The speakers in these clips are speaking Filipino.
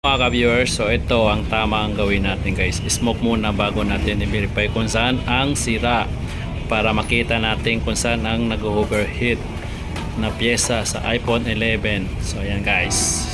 Mga ka-viewers, so ito ang tama ang gawin natin guys. Smoke muna bago natin i-verify kung saan ang sira para makita natin kung saan ang nag-overheat na pyesa sa iPhone 11. So ayan guys.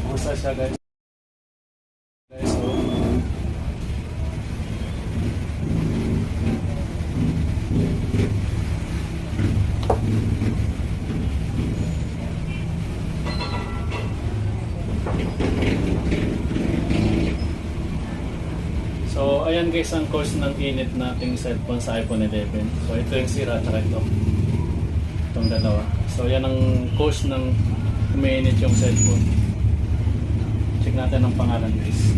Kumusta siya guys? So ayan guys ang cause ng init nating cellphone sa iPhone 11. So ito yung sira at ito. Itong dalawa. So yan ang cause ng umiinit yung cellphone. Check natin ang pangalan guys.